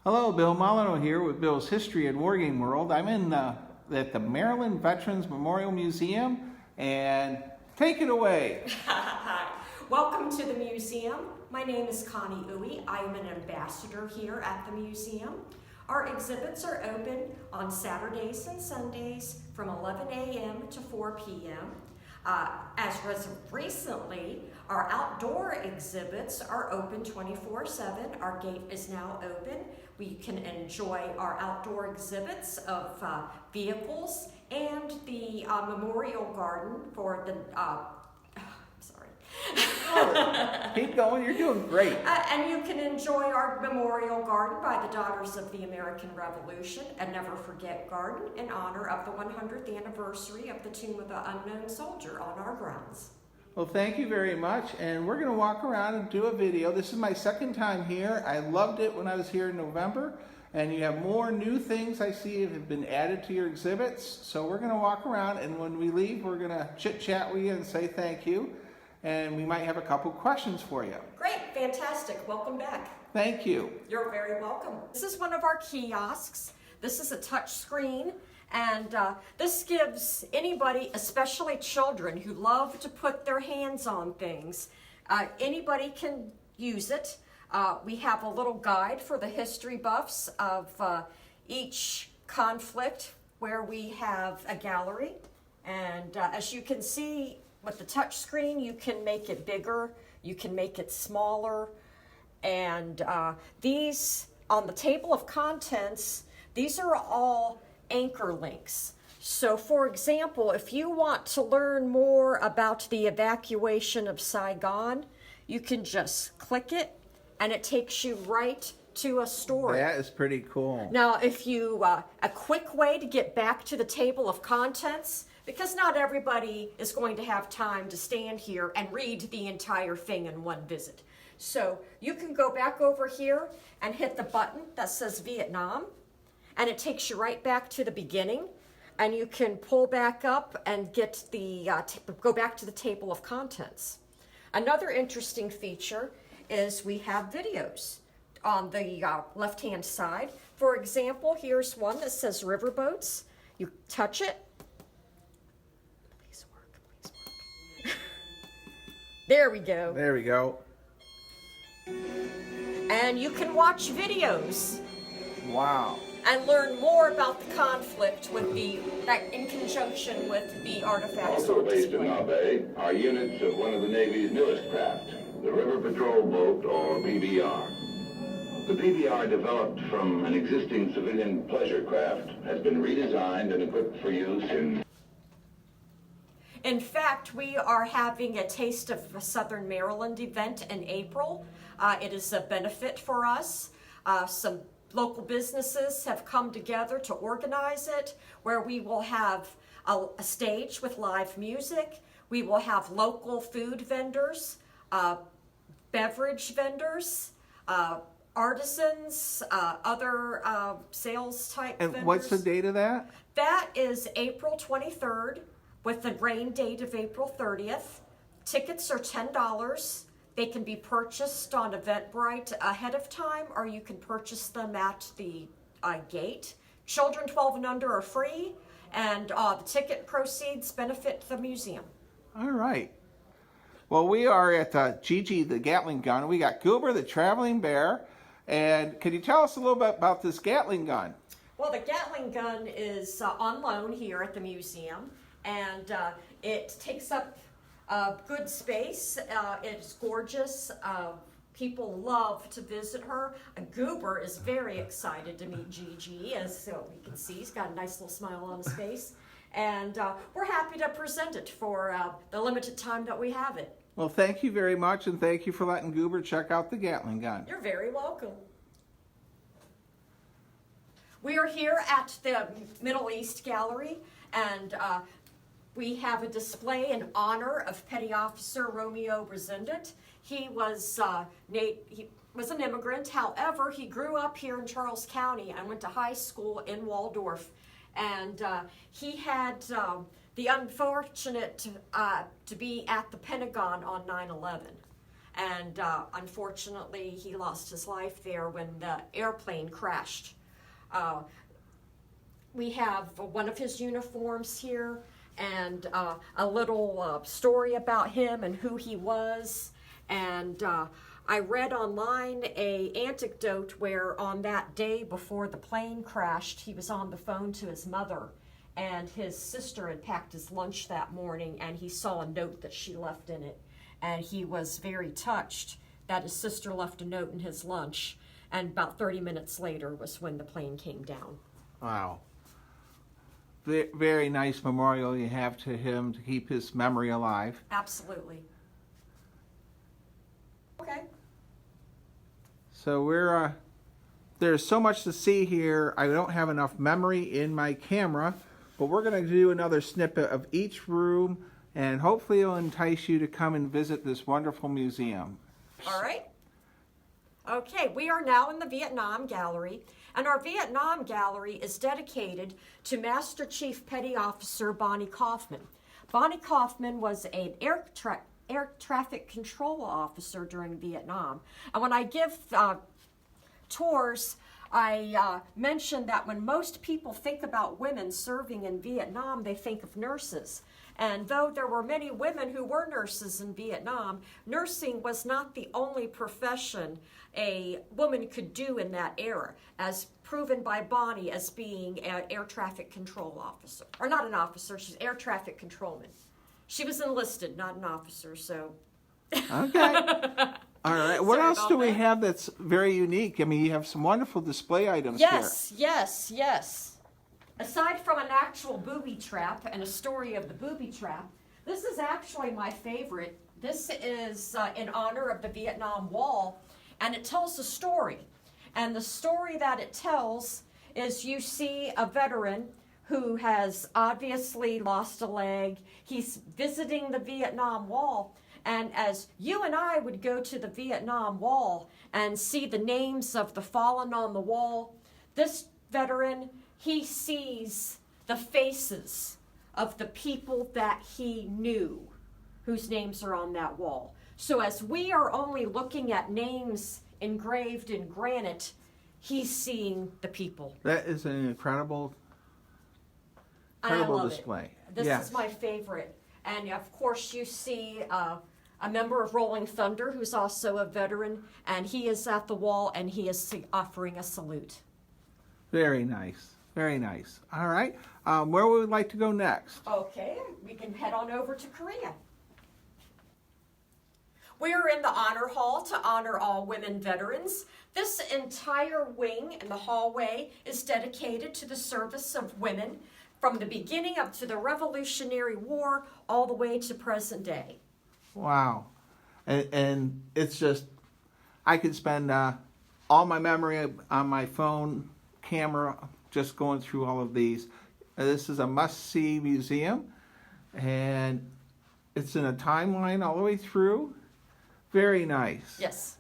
Hello, Bill Molyneux here with Bill's History and Wargame World. I'm at the Maryland Veterans Memorial Museum, and take it away. Hi, welcome to the museum. My name is Connie. I am an ambassador here at the museum. Our exhibits are open on Saturdays and Sundays from 11 a.m. to 4 p.m. As recently, our outdoor exhibits are open 24/7. Our gate is now open. We can enjoy our outdoor exhibits of vehicles and the memorial garden for the, Keep going, you're doing great. And you can enjoy our memorial garden by the Daughters of the American Revolution, a Never Forget garden in honor of the 100th anniversary of the Tomb of the Unknown Soldier on our grounds. Well, thank you very much, and we're going to walk around and do a video. This is my second time here. I loved it when I was here in November, and you have more new things I see have been added to your exhibits. So we're going to walk around, and when we leave, we're going to chit-chat with you and say thank you, and we might have a couple questions for you. Great, fantastic. Welcome back. Thank you. You're very welcome. This is one of our kiosks. This is a touch screen. And this gives anybody, especially children who love to put their hands on things, anybody can use it. We have a little guide for the history buffs of each conflict where we have a gallery. And as you can see with the touch screen, you can make it bigger, you can make it smaller. And these, on the table of contents, these are all anchor links. So for example, if you want to learn more about the evacuation of Saigon, you can just click it and it takes you right to a story. That is pretty cool. Now, if you, a quick way to get back to the table of contents, because not everybody is going to have time to stand here and read the entire thing in one visit. So you can go back over here and hit the button that says Vietnam, and it takes you right back to the beginning, and you can pull back up and get the go back to the table of contents. Another interesting feature is we have videos on the left-hand side. For example, here's one that says riverboats. You touch it. Please work. There we go. There we go. And you can watch videos. Wow. And learn more about the conflict with in conjunction with the artifacts. Also based in our bay are units of one of the Navy's newest craft, the River Patrol Boat, or PBR. The PBR, developed from an existing civilian pleasure craft, has been redesigned and equipped for use in... In fact, we are having a Taste of Southern Maryland event in April. It is a benefit for us. Some local businesses have come together to organize it, where we will have a stage with live music. We will have local food vendors, beverage vendors, artisans, other sales type vendors. And what's the date of that? That is April 23rd with the rain date of April 30th. Tickets are $10. They can be purchased on Eventbrite ahead of time, or you can purchase them at the gate. Children 12 and under are free, and the ticket proceeds benefit the museum. All right. Well, we are at Gigi, the Gatling Gun. We got Goober, the traveling bear. And can you tell us a little bit about this Gatling gun? Well, the Gatling gun is on loan here at the museum, and it takes up good space. It's gorgeous. People love to visit her. Goober is very excited to meet Gigi, as we can see. He's got a nice little smile on his face. And we're happy to present it for the limited time that we have it. Well, thank you very much, and thank you for letting Goober check out the Gatling gun. You're very welcome. We are here at the Middle East Gallery, and we have a display in honor of Petty Officer Romeo Resendant. He was an immigrant. However, he grew up here in Charles County and went to high school in Waldorf. And he had the unfortunate to be at the Pentagon on 9/11. And unfortunately, he lost his life there when the airplane crashed. We have one of his uniforms here and a little story about him and who he was. And I read online a anecdote where on that day before the plane crashed, he was on the phone to his mother, and his sister had packed his lunch that morning, and he saw a note that she left in it. And he was very touched that his sister left a note in his lunch. And about 30 minutes later was when the plane came down. Wow. Very nice memorial you have to him to keep his memory alive. Absolutely. Okay. So there's so much to see here. I don't have enough memory in my camera, but we're going to do another snippet of each room, and hopefully it'll entice you to come and visit this wonderful museum. All right. Okay, we are now in the Vietnam Gallery, and our Vietnam Gallery is dedicated to Master Chief Petty Officer Bonnie Kaufman. Bonnie Kaufman was an air traffic control officer during Vietnam. And when I give tours, I mention that when most people think about women serving in Vietnam, they think of nurses. And though there were many women who were nurses in Vietnam, nursing was not the only profession a woman could do in that era, as proven by Bonnie as being an air traffic control officer. Or not an officer, she's air traffic controlman. She was enlisted, not an officer, so... Okay. All right. What Sorry else do we about that. have that's very unique? I mean, you have some wonderful display items Yes. Aside from an actual booby trap and a story of the booby trap, this is actually my favorite. This is in honor of the Vietnam Wall, and it tells a story. And the story that it tells is you see a veteran who has obviously lost a leg. He's visiting the Vietnam Wall. And as you and I would go to the Vietnam Wall and see the names of the fallen on the wall, this veteran, he sees the faces of the people that he knew whose names are on that wall. So as we are only looking at names engraved in granite, he's seeing the people. That is an incredible I love display. It. This Yes. is my favorite. And of course you see a member of Rolling Thunder who's also a veteran, and he is at the wall and he is offering a salute. Very nice. Very nice. All right. Where would we like to go next? Okay, we can head on over to Korea. We are in the Honor Hall to honor all women veterans. This entire wing in the hallway is dedicated to the service of women from the beginning up to the Revolutionary War all the way to present day. Wow. And it's just, I could spend all my memory on my phone camera just going through all of these. This is a must-see museum, and it's in a timeline all the way through. Very nice. Yes.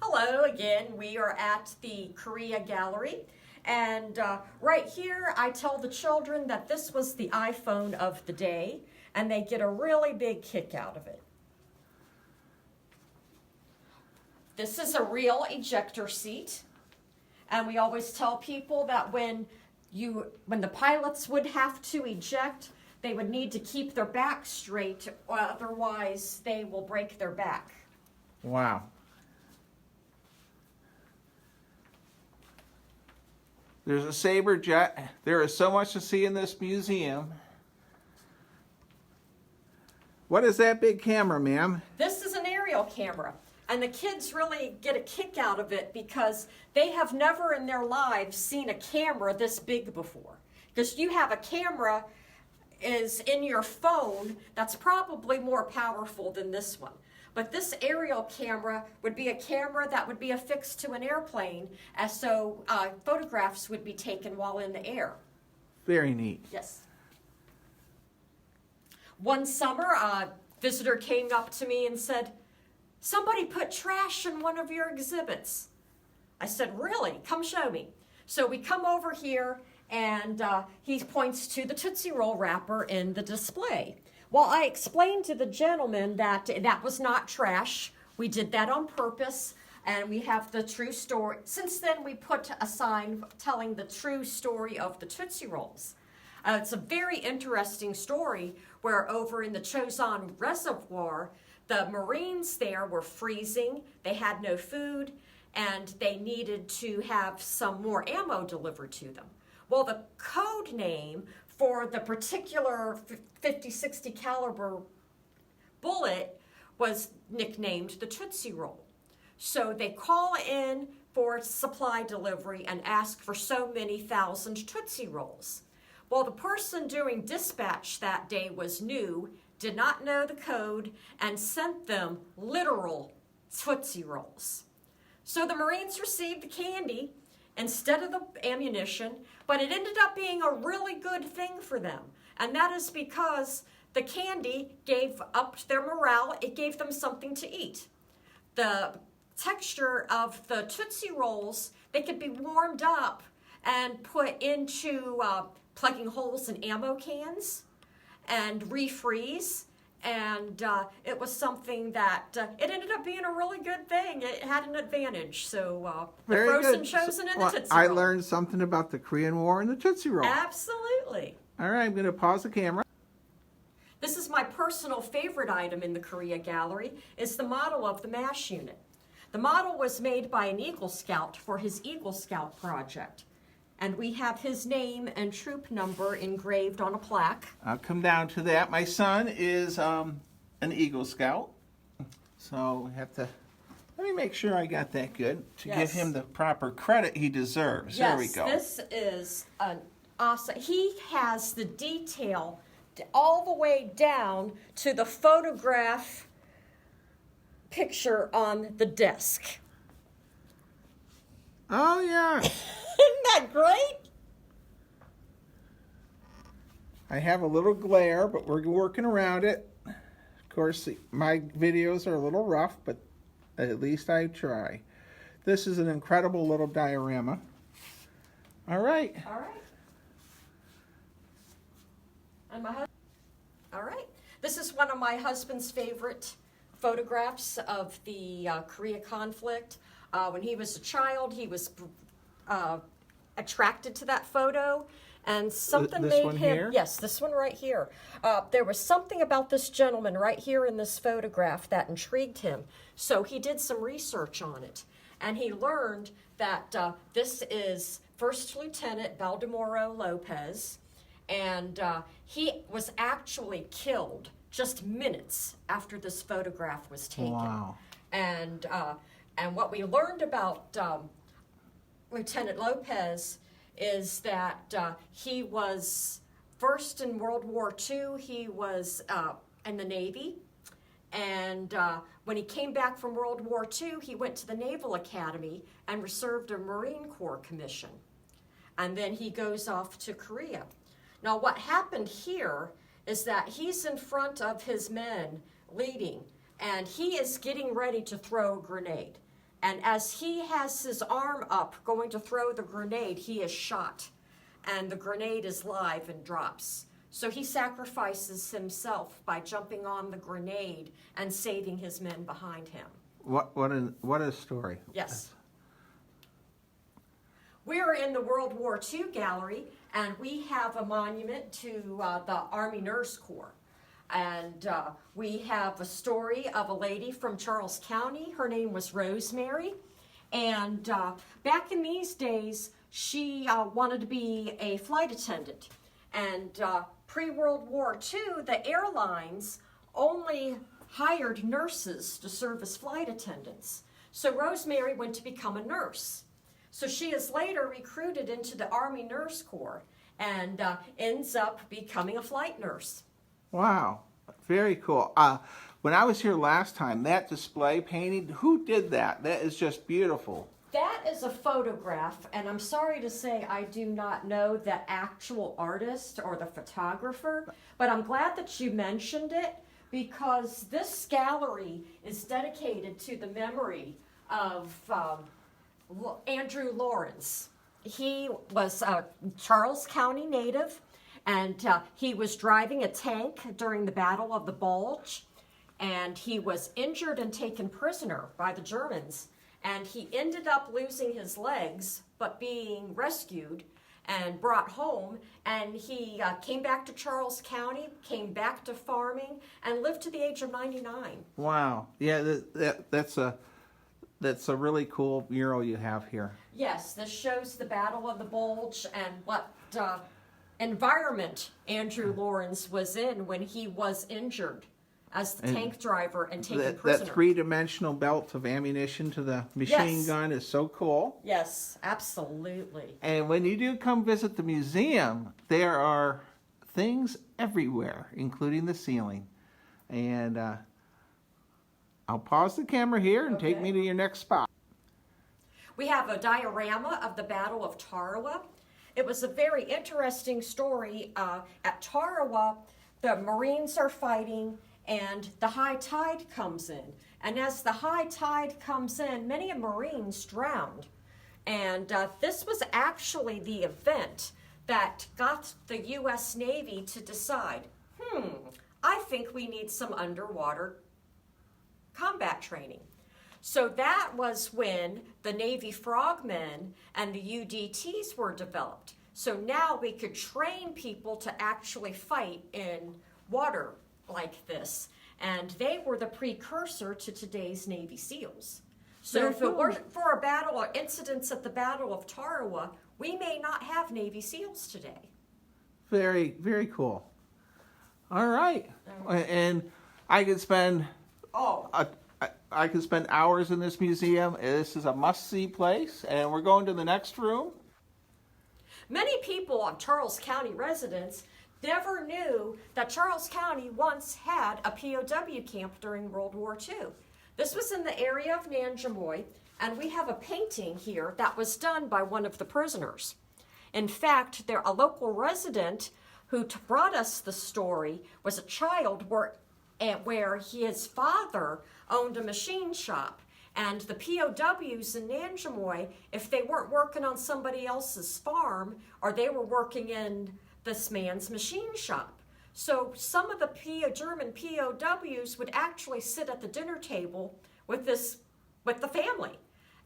Hello again. We are at the Korea Gallery. And right here, I tell the children that this was the iPhone of the day, and they get a really big kick out of it. This is a real ejector seat. And we always tell people that when the pilots would have to eject, they would need to keep their back straight, or otherwise they will break their back. Wow. There's a Sabre jet. There is so much to see in this museum. What is that big camera, ma'am? This is an aerial camera, and the kids really get a kick out of it because they have never in their lives seen a camera this big before. Because you have a camera is in your phone that's probably more powerful than this one. But this aerial camera would be a camera that would be affixed to an airplane, as so photographs would be taken while in the air. Very neat. Yes. One summer, a visitor came up to me and said, "Somebody put trash in one of your exhibits." I said, "Really? Come show me." So we come over here, and he points to the Tootsie Roll wrapper in the display. Well, I explained to the gentleman that that was not trash. We did that on purpose, and we have the true story. Since then, we put a sign telling the true story of the Tootsie Rolls. It's a very interesting story where over in the Chosin Reservoir, the Marines there were freezing, they had no food, and they needed to have some more ammo delivered to them. Well, the code name for the particular 50-60 caliber bullet was nicknamed the Tootsie Roll. So they call in for supply delivery and ask for so many thousand Tootsie Rolls. Well, the person doing dispatch that day was new, did not know the code, and sent them literal Tootsie Rolls. So the Marines received the candy instead of the ammunition, but it ended up being a really good thing for them. And that is because the candy gave up their morale, it gave them something to eat. The texture of the Tootsie Rolls, they could be warmed up and put into plugging holes in ammo cans and refreeze. And it was something that, it ended up being a really good thing. It had an advantage. So the Very frozen good. chosen and the Tootsie I Roll. learned something about the Korean War and the Tootsie Roll. Absolutely. All right, I'm going to pause the camera. This is my personal favorite item in the Korea Gallery. It's the model of the MASH unit. The model was made by an Eagle Scout for his Eagle Scout project. And we have his name and troop number engraved on a plaque. I'll come down to that. My son is an Eagle Scout. So we have to, let me make sure I got that good to give Yes. him the proper credit he deserves. Yes, There we go. This is an awesome, he has the detail all the way down to the photograph picture on the desk. Oh, yeah. Isn't that great? I have a little glare, but we're working around it. Of course, my videos are a little rough, but at least I try. This is an incredible little diorama. All right. All right. And my husband. All right. This is one of my husband's favorite photographs of the Korea conflict. When he was a child, he was attracted to that photo, and something This made one him. here? Yes, this one right here. There was something about this gentleman right here in this photograph that intrigued him. So he did some research on it, and he learned that this is First Lieutenant Baldor Lopez, and he was actually killed just minutes after this photograph was taken. Wow. And what we learned about Lieutenant Lopez is that he was first in World War II. He was in the Navy, and when he came back from World War II, he went to the Naval Academy and served a Marine Corps commission. And then he goes off to Korea. Now, what happened here is that he's in front of his men leading, and he is getting ready to throw a grenade. And as he has his arm up going to throw the grenade, he is shot. And the grenade is live and drops. So he sacrifices himself by jumping on the grenade and saving his men behind him. What a story. Yes. We're in the World War II gallery, and we have a monument to the Army Nurse Corps. And we have a story of a lady from Charles County. Her name was Rosemary. And back in these days, she wanted to be a flight attendant. And pre-World War II, the airlines only hired nurses to serve as flight attendants. So Rosemary went to become a nurse. So she is later recruited into the Army Nurse Corps and ends up becoming a flight nurse. Wow, very cool. When I was here last time, that display painting, who did that? That is just beautiful. That is a photograph, and I'm sorry to say I do not know the actual artist or the photographer, but I'm glad that you mentioned it because this gallery is dedicated to the memory of Andrew Lawrence. He was a Charles County native, And he was driving a tank during the Battle of the Bulge, and he was injured and taken prisoner by the Germans. And he ended up losing his legs, but being rescued and brought home. And he came back to Charles County, came back to farming, and lived to the age of 99. Wow. Yeah, that's a really cool mural you have here. Yes, this shows the Battle of the Bulge and what environment Andrew Lawrence was in when he was injured as the tank driver and taken prisoner. That three-dimensional belt of ammunition to the machine gun is so cool. Yes, absolutely. And when you do come visit the museum, there are things everywhere, including the ceiling. And I'll pause the camera here and take me to your next spot. We have a diorama of the Battle of Tarawa. It was a very interesting story. At Tarawa, the Marines are fighting and the high tide comes in. And as the high tide comes in, many Marines drowned. And this was actually the event that got the U.S. Navy to decide, I think we need some underwater combat training. So that was when the Navy Frogmen and the UDTs were developed. So now we could train people to actually fight in water like this. And they were the precursor to today's Navy SEALs. So if it weren't for a battle or incidents at the Battle of Tarawa, we may not have Navy SEALs today. Very, very cool. All right. And I could spend I could spend hours in this museum. This is a must-see place. And we're going to the next room. Many people of Charles County residents never knew that Charles County once had a POW camp during World War II. This was in the area of Nanjemoy, and we have a painting here that was done by one of the prisoners. In fact, a local resident who brought us the story was a child where his father owned a machine shop. And the POWs in Nanjemoy, if they weren't working on somebody else's farm, or they were working in this man's machine shop. So some of the German POWs would actually sit at the dinner table with the family.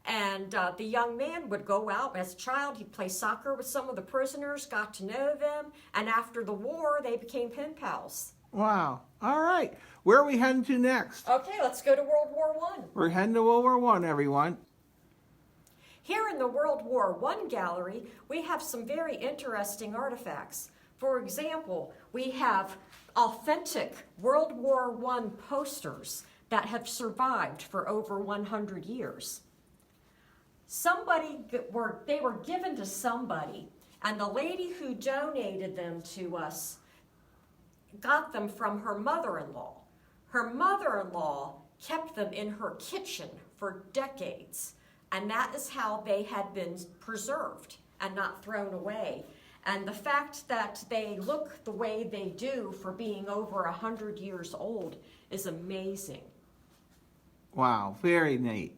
And the young man would go out as a child. He'd play soccer with some of the prisoners, got to know them, and after the war, they became pen pals. Wow. All right. Where are we heading to next? Okay, let's go to World War I. We're heading to World War I, everyone. Here in the World War I gallery, we have some very interesting artifacts. For example, we have authentic World War I posters that have survived for over 100 years. They were given to somebody, and the lady who donated them to us got them from her mother-in-law. Her mother-in-law kept them in her kitchen for decades, and that is how they had been preserved and not thrown away. And the fact that they look the way they do for being over 100 years old is amazing. Wow, very neat.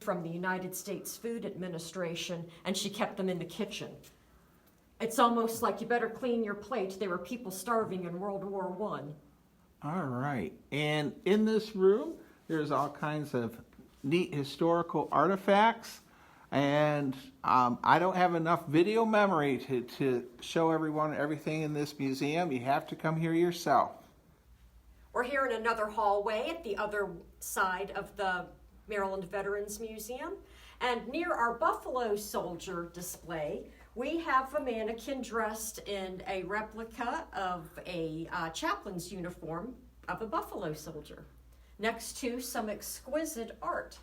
From the United States Food Administration, and she kept them in the kitchen. It's almost like you better clean your plate. There were people starving in World War I. All right. And in this room, there's all kinds of neat historical artifacts. And I don't have enough video memory to show everyone everything in this museum. You have to come here yourself. We're here in another hallway at the other side of the Maryland Veterans Museum. And near our Buffalo Soldier display, we have a mannequin dressed in a replica of a chaplain's uniform of a Buffalo Soldier, next to some exquisite art.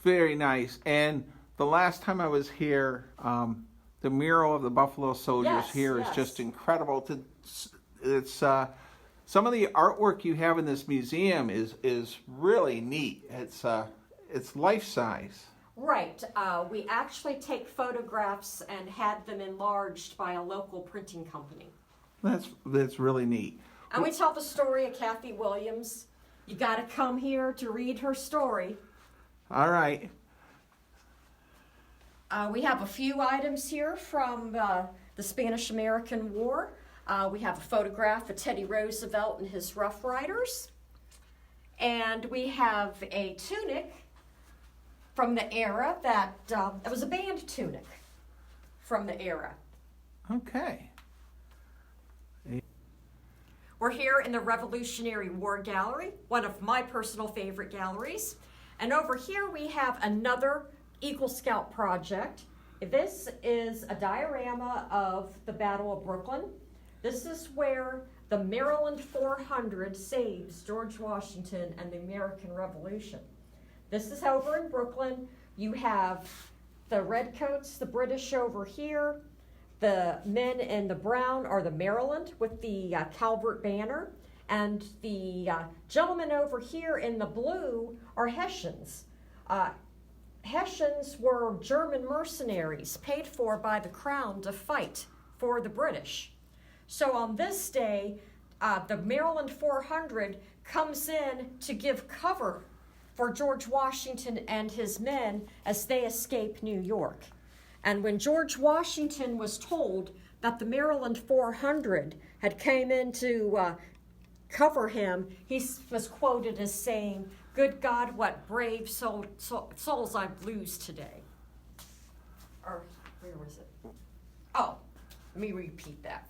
Very nice. And the last time I was here, the mural of the Buffalo Soldiers is just incredible. It's some of the artwork you have in this museum is really neat. It's life-size. Right. We actually take photographs and had them enlarged by a local printing company. That's really neat. And we tell the story of Kathy Williams. You got to come here to read her story. All right. We have a few items here from the Spanish-American War. We have a photograph of Teddy Roosevelt and his Rough Riders. And we have a tunic from the era that, it was a band tunic from the era. Okay. We're here in the Revolutionary War Gallery, one of my personal favorite galleries. And over here we have another Eagle Scout project. This is a diorama of the Battle of Brooklyn. This is where the Maryland 400 saves George Washington and the American Revolution. This is over in Brooklyn. You have the redcoats, the British over here. The men in the brown are the Maryland with the Calvert banner. And the gentlemen over here in the blue are Hessians. Hessians were German mercenaries paid for by the crown to fight for the British. So on this day, the Maryland 400 comes in to give cover for George Washington and his men as they escape New York. And when George Washington was told that the Maryland 400 had came in to cover him, he was quoted as saying, "Good God, what brave souls I lose today." Or, where was it? Oh, let me repeat that.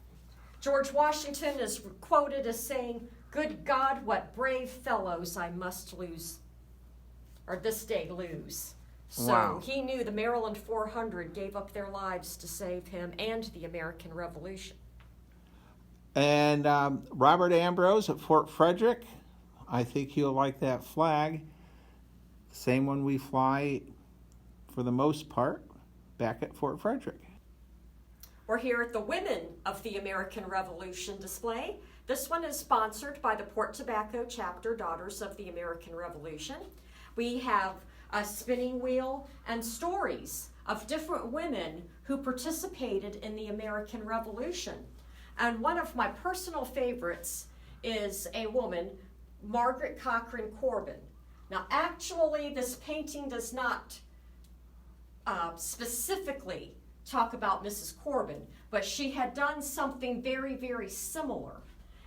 George Washington is quoted as saying, "Good God, what brave fellows I must lose, or this day lose." So Wow. He knew the Maryland 400 gave up their lives to save him and the American Revolution. And Robert Ambrose at Fort Frederick. I think you'll like that flag. Same one we fly, for the most part, back at Fort Frederick. We're here at the Women of the American Revolution display. This one is sponsored by the Port Tobacco chapter, Daughters of the American Revolution. We have a spinning wheel and stories of different women who participated in the American Revolution. And one of my personal favorites is a woman, Margaret Cochran Corbin. Now, actually, this painting does not specifically talk about Mrs. Corbin, but she had done something very, very similar.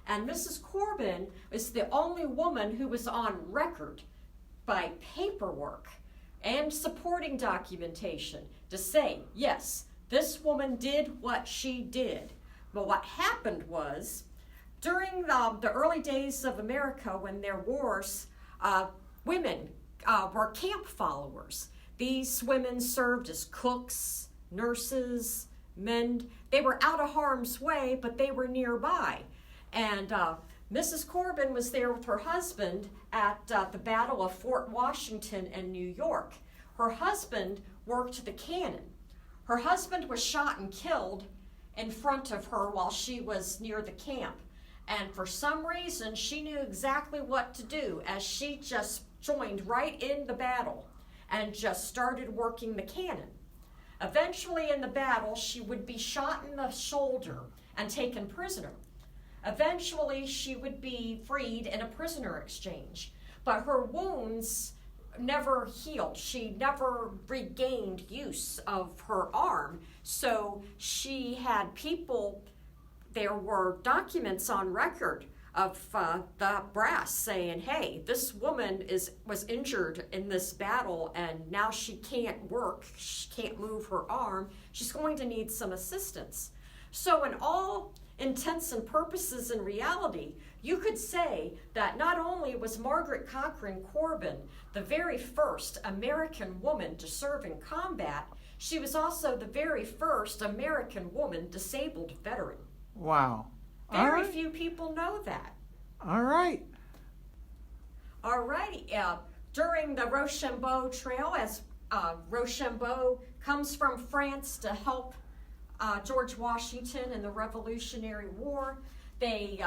And Mrs. Corbin is the only woman who was on record by paperwork and supporting documentation to say, yes, this woman did what she did. But what happened was, during the early days of America, when there were wars, women were camp followers. These women served as cooks, nurses, men. They were out of harm's way, but they were nearby. And Mrs. Corbin was there with her husband at the Battle of Fort Washington in New York. Her husband worked the cannon. Her husband was shot and killed in front of her while she was near the camp. And for some reason, she knew exactly what to do, as she just joined right in the battle and just started working the cannon. Eventually in the battle, she would be shot in the shoulder and taken prisoner. Eventually, she would be freed in a prisoner exchange, but her wounds never healed. She never regained use of her arm, so she had people, there were documents on record of the brass saying, hey, this woman was injured in this battle and now she can't work, she can't move her arm, she's going to need some assistance. So in all intents and purposes in reality, you could say that not only was Margaret Cochran Corbin the very first American woman to serve in combat, she was also the very first American woman disabled veteran. Wow. Very few people know that. All right. All righty. During the Rochambeau Trail, as Rochambeau comes from France to help George Washington in the Revolutionary War, they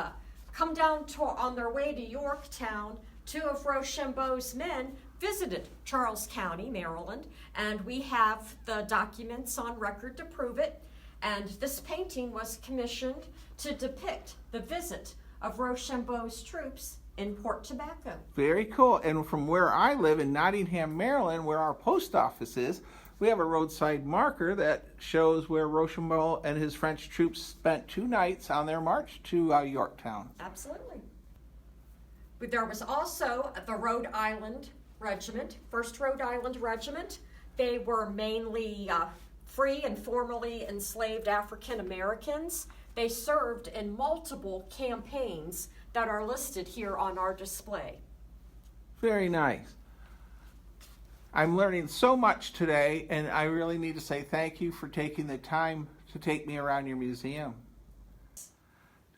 come down on their way to Yorktown. Two of Rochambeau's men visited Charles County, Maryland, and we have the documents on record to prove it. And this painting was commissioned to depict the visit of Rochambeau's troops in Port Tobacco. Very cool. And from where I live in Nottingham, Maryland, where our post office is, we have a roadside marker that shows where Rochambeau and his French troops spent 2 nights on their march to Yorktown. Absolutely. But there was also the Rhode Island Regiment, 1st Rhode Island Regiment. They were mainly free and formerly enslaved African Americans. They served in multiple campaigns that are listed here on our display. Very nice. I'm learning so much today, and I really need to say thank you for taking the time to take me around your museum.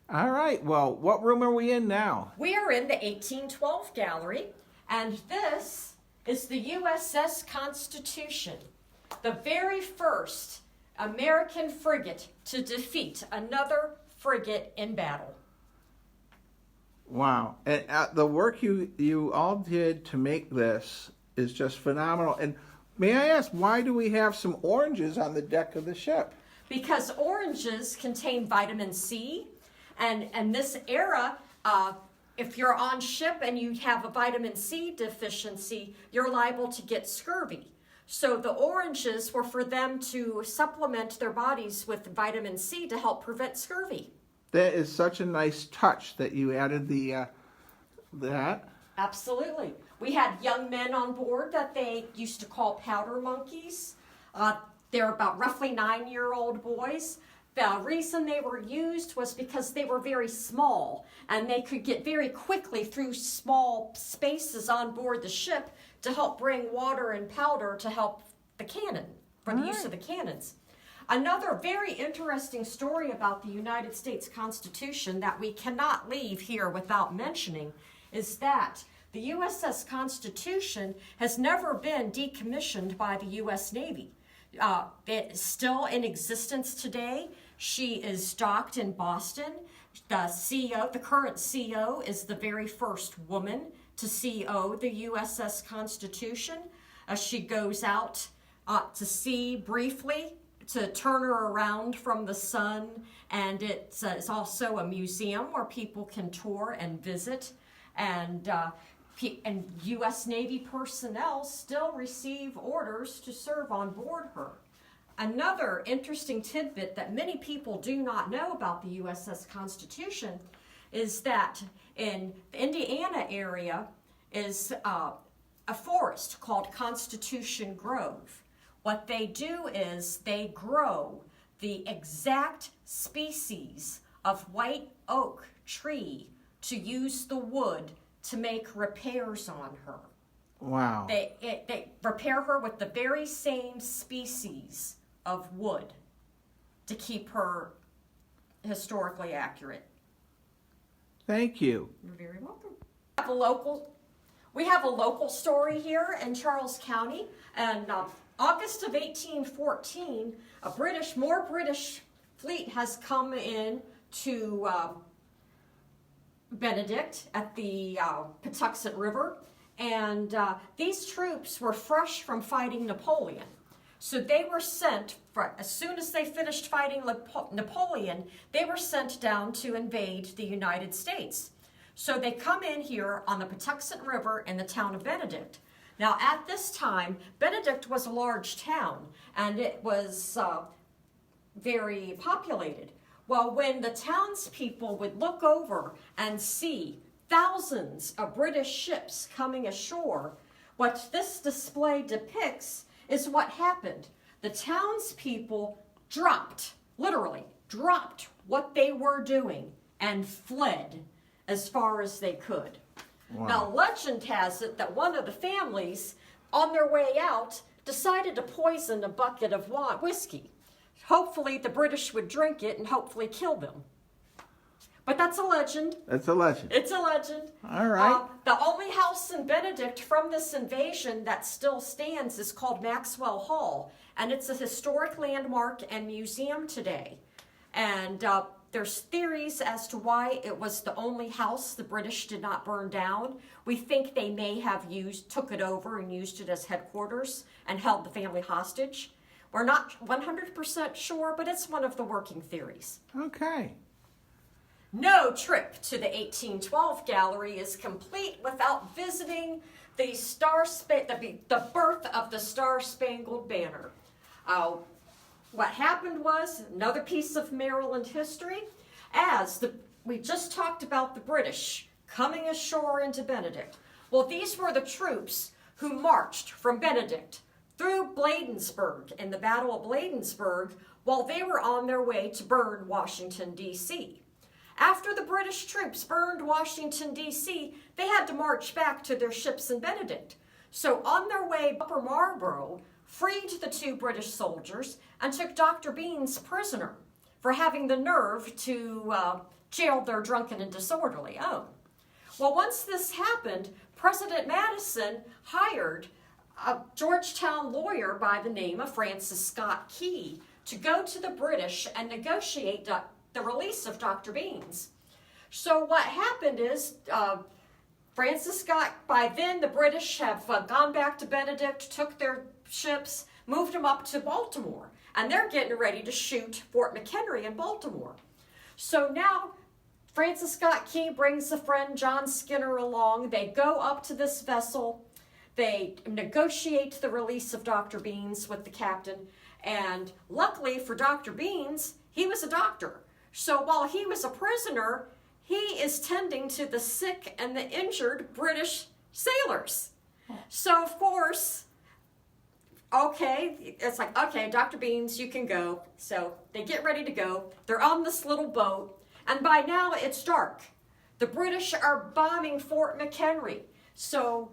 All right, well, what room are we in now? We are in the 1812 gallery, and this is the USS Constitution, the very first American frigate to defeat another frigate in battle. Wow, and the work you all did to make this is just phenomenal. And may I ask, why do we have some oranges on the deck of the ship? Because oranges contain vitamin C, and this era, if you're on ship and you have a vitamin C deficiency, you're liable to get scurvy. So the oranges were for them to supplement their bodies with vitamin C to help prevent scurvy. That is such a nice touch that you added that. Absolutely. We had young men on board that they used to call powder monkeys. They're about roughly 9-year-old boys. The reason they were used was because they were very small and they could get very quickly through small spaces on board the ship to help bring water and powder to help the cannon, for the use of the cannons. Another very interesting story about the United States Constitution that we cannot leave here without mentioning is that the USS Constitution has never been decommissioned by the U.S. Navy. It's still in existence today. She is docked in Boston. The CEO, the current CEO, is the very first woman to CO the USS Constitution. She goes out to sea briefly to turn her around from the sun, and it's also a museum where people can tour and visit, and U.S. Navy personnel still receive orders to serve on board her. Another interesting tidbit that many people do not know about the USS Constitution is that in the Indiana area is a forest called Constitution Grove. What they do is they grow the exact species of white oak tree to use the wood to make repairs on her. Wow. They repair her with the very same species of wood to keep her historically accurate. Thank you. You're very welcome. We have a local story here in Charles County, and August of 1814, more British fleet has come in to Benedict at the Patuxent River, and these troops were fresh from fighting Napoleon. So they were sent, as soon as they finished fighting Napoleon, they were sent down to invade the United States. So they come in here on the Patuxent River in the town of Benedict. Now at this time, Benedict was a large town, and it was very populated. Well, when the townspeople would look over and see thousands of British ships coming ashore, what this display depicts is what happened. The townspeople literally dropped what they were doing and fled as far as they could. Wow. Now, legend has it that one of the families, on their way out, decided to poison a bucket of whiskey. Hopefully the British would drink it and hopefully kill them. But that's a legend. That's a legend. It's a legend. All right. The only house in Benedict from this invasion that still stands is called Maxwell Hall, and it's a historic landmark and museum today. And there's theories as to why it was the only house the British did not burn down. We think they may have took it over and used it as headquarters and held the family hostage. We're not 100% sure, but it's one of the working theories. Okay. No trip to the 1812 gallery is complete without visiting the birth of the Star-Spangled Banner. What happened was, another piece of Maryland history, we just talked about the British coming ashore into Benedict. Well, these were the troops who marched from Benedict through Bladensburg in the Battle of Bladensburg while they were on their way to burn Washington, D.C. After the British troops burned Washington, D.C., they had to march back to their ships in Benedict. So on their way, Upper Marlborough freed the 2 British soldiers and took Dr. Beans prisoner for having the nerve to jail their drunken and disorderly own. Well, once this happened, President Madison hired a Georgetown lawyer by the name of Francis Scott Key to go to the British and negotiate the release of Dr. Beans. So what happened is Francis Scott, by then the British have gone back to Benedict, took their ships, moved them up to Baltimore, and they're getting ready to shoot Fort McHenry in Baltimore. So now Francis Scott Key brings a friend, John Skinner, along. They go up to this vessel. They negotiate the release of Dr. Beans with the captain. And luckily for Dr. Beans, he was a doctor. So while he was a prisoner, he is tending to the sick and the injured British sailors. So of course, okay, it's like, okay, Dr. Beans, you can go. So they get ready to go. They're on this little boat. And by now it's dark. The British are bombing Fort McHenry. So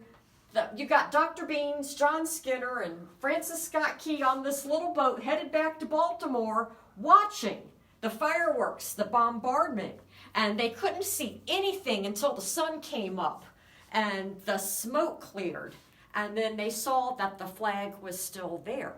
you got Dr. Beans, John Skinner, and Francis Scott Key on this little boat headed back to Baltimore watching the fireworks, the bombardment. And they couldn't see anything until the sun came up and the smoke cleared. And then they saw that the flag was still there.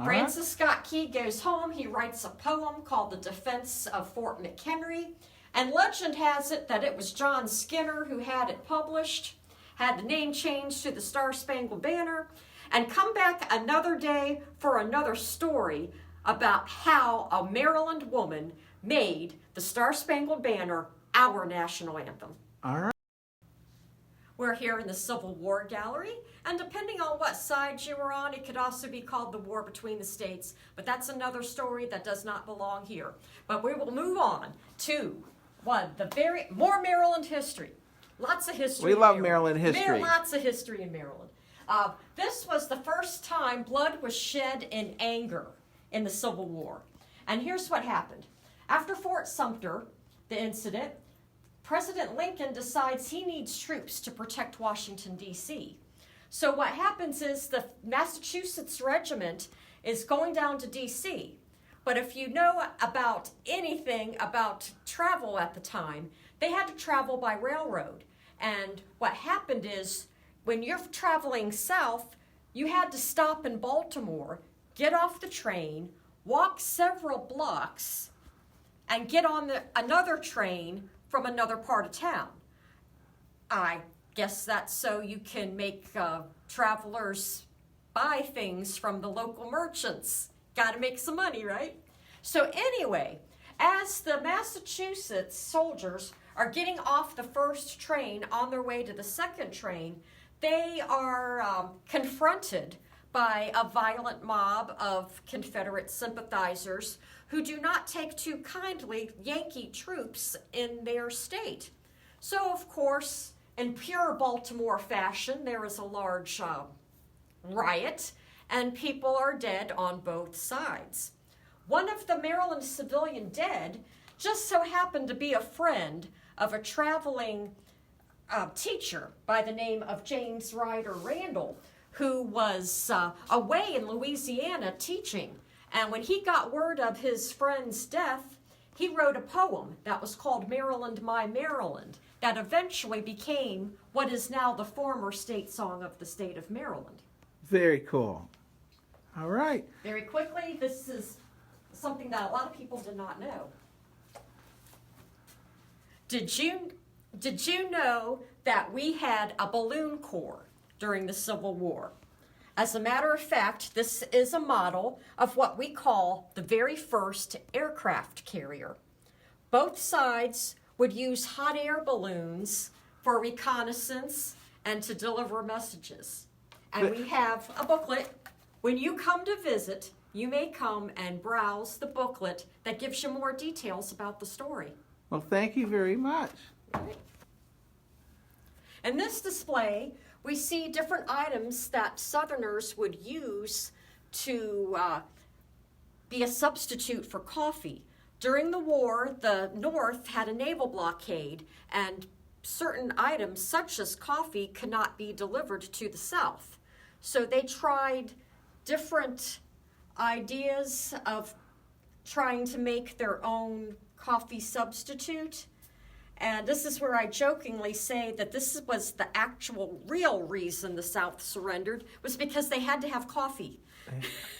Francis Scott Key goes home. He writes a poem called The Defense of Fort McHenry. And legend has it that it was John Skinner who had it published, had the name changed to the Star-Spangled Banner, and come back another day for another story about how a Maryland woman made the Star-Spangled Banner our national anthem. All right. We're here in the Civil War Gallery, and depending on what side you were on, it could also be called the War Between the States, but that's another story that does not belong here. But we will move on to more Maryland history. Lots of history. We love Maryland history. Lots of history in Maryland. This was the first time blood was shed in anger in the Civil War. And here's what happened. After Fort Sumter, the incident, President Lincoln decides he needs troops to protect Washington, D.C. So what happens is the Massachusetts Regiment is going down to D.C. But if you know about anything about travel at the time, they had to travel by railroad. And what happened is when you're traveling south, you had to stop in Baltimore, get off the train, walk several blocks, and get on another train from another part of town. I guess that's so you can make travelers buy things from the local merchants. Got to make some money, right? So anyway, as the Massachusetts soldiers are getting off the first train on their way to the second train, they are confronted by a violent mob of Confederate sympathizers who do not take too kindly Yankee troops in their state. So, of course, in pure Baltimore fashion, there is a large riot, and people are dead on both sides. One of the Maryland civilian dead just so happened to be a friend of a traveling teacher by the name of James Ryder Randall, who was away in Louisiana teaching. And when he got word of his friend's death, he wrote a poem that was called Maryland, My Maryland, that eventually became what is now the former state song of the state of Maryland. Very cool. All right. Very quickly, this is something that a lot of people did not know. Did you know that we had a balloon corps during the Civil War? As a matter of fact, this is a model of what we call the very first aircraft carrier. Both sides would use hot air balloons for reconnaissance and to deliver messages. And we have a booklet. When you come to visit, you may come and browse the booklet that gives you more details about the story. Well, thank you very much. Right. In this display, we see different items that Southerners would use to be a substitute for coffee. During the war, the North had a naval blockade, and certain items, such as coffee, could not be delivered to the South. So they tried different ideas of trying to make their own coffee substitute. And this is where I jokingly say that this was the actual real reason the South surrendered, was because they had to have coffee.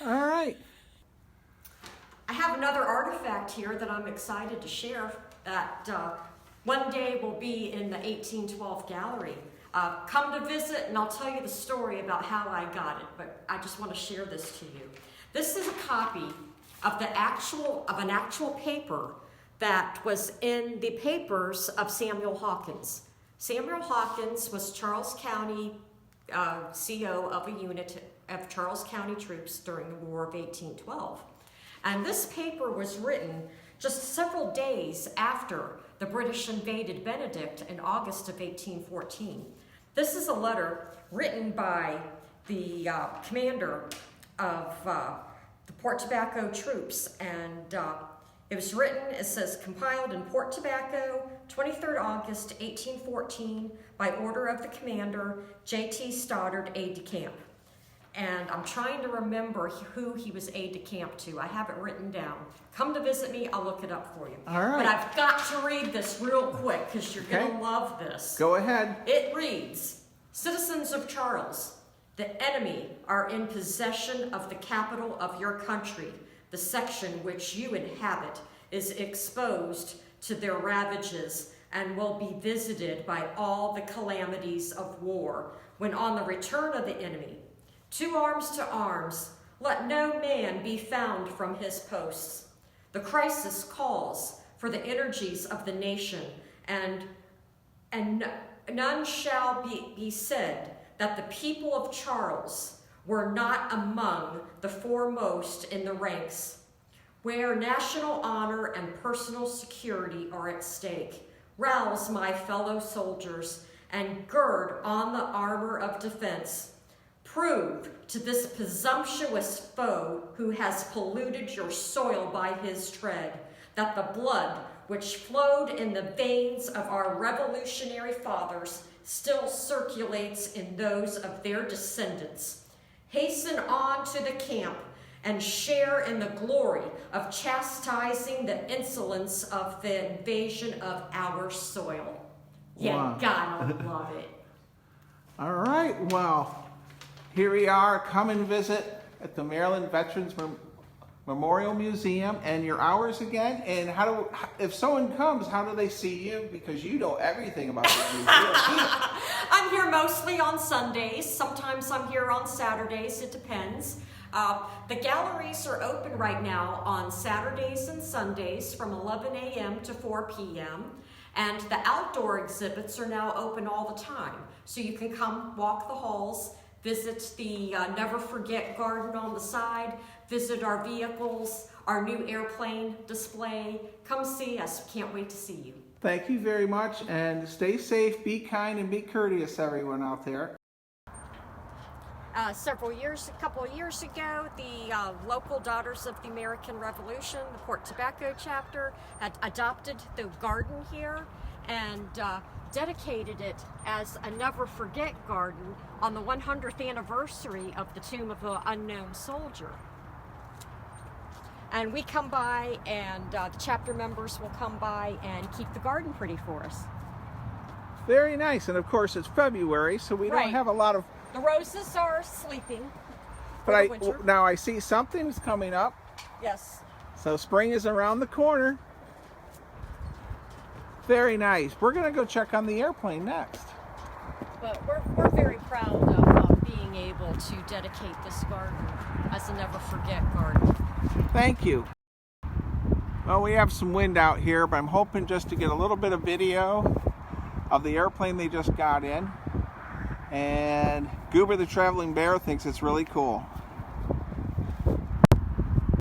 All right. I have another artifact here that I'm excited to share that one day will be in the 1812 gallery. Come to visit and I'll tell you the story about how I got it, but I just want to share this to you. This is a copy of an actual paper that was in the papers of Samuel Hawkins. Samuel Hawkins was Charles County CO of a unit of Charles County troops during the War of 1812. And this paper was written just several days after the British invaded Benedict in August of 1814. This is a letter written by the commander of the Port Tobacco troops, and it was written, it says, compiled in Port Tobacco, 23rd August, 1814, by order of the commander, J.T. Stoddard, aide-de-camp. And I'm trying to remember who he was aide-de-camp to. I have it written down. Come to visit me, I'll look it up for you. All right. But I've got to read this real quick because you're going to love this. Go ahead. It reads, Citizens of Charles, the enemy are in possession of the capital of your country. The section which you inhabit is exposed to their ravages and will be visited by all the calamities of war when on the return of the enemy. To arms, let no man be found from his posts. The crisis calls for the energies of the nation, and none shall be said that the people of Charles were not among the foremost in the ranks, where national honor and personal security are at stake. Rouse, my fellow soldiers, and gird on the armor of defense. Prove to this presumptuous foe who has polluted your soil by his tread that the blood which flowed in the veins of our revolutionary fathers still circulates in those of their descendants. Hasten on to the camp and share in the glory of chastising the insolence of the invasion of our soil. You gotta love it. All right, well, here we are. Come and visit at the Maryland Veterans Memorial Museum. And your hours again, and if someone comes, how do they see you? Because you know everything about the museum. I'm here mostly on Sundays. Sometimes I'm here on Saturdays. It depends. The galleries are open right now on Saturdays and Sundays from 11 a.m. to 4 p.m. And the outdoor exhibits are now open all the time. So you can come walk the halls, visit the Never Forget garden on the side, visit our vehicles, our new airplane display. Come see us. Can't wait to see you. Thank you very much, and stay safe, be kind, and be courteous, everyone out there. A couple of years ago, the local Daughters of the American Revolution, the Port Tobacco chapter, had adopted the garden here and dedicated it as a never forget garden on the 100th anniversary of the Tomb of the Unknown Soldier. And we come by, and the chapter members will come by and keep the garden pretty for us. Very nice, and of course it's February, so we don't have a lot of... The roses are sleeping. But now I see something's coming up. Yes. So spring is around the corner. Very nice. We're going to go check on the airplane next. But we're very proud of being able to dedicate this garden as a never forget garden. Thank you. Well, we have some wind out here, but I'm hoping just to get a little bit of video of the airplane they just got in. And Goober the Traveling Bear thinks it's really cool.